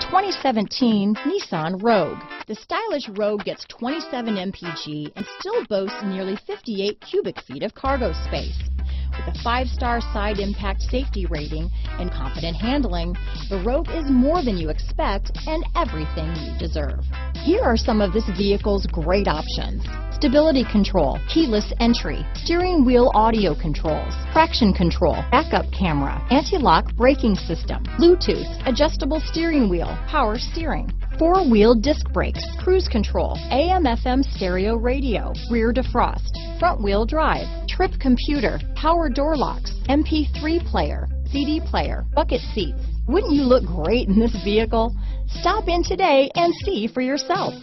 2017 Nissan Rogue. The stylish Rogue gets 27 mpg and still boasts nearly 58 cubic feet of cargo space. With a 5-star side impact safety rating and confident handling, the Rogue is more than you expect and everything you deserve. Here are some of this vehicle's great options: stability control, keyless entry, steering wheel audio controls, traction control, backup camera, anti-lock braking system, Bluetooth, adjustable steering wheel, power steering, 4-wheel disc brakes, cruise control, AM/FM stereo radio, rear defrost, front-wheel drive, trip computer, power door locks, MP3 player, CD player, bucket seats. Wouldn't you look great in this vehicle? Stop in today and see for yourself.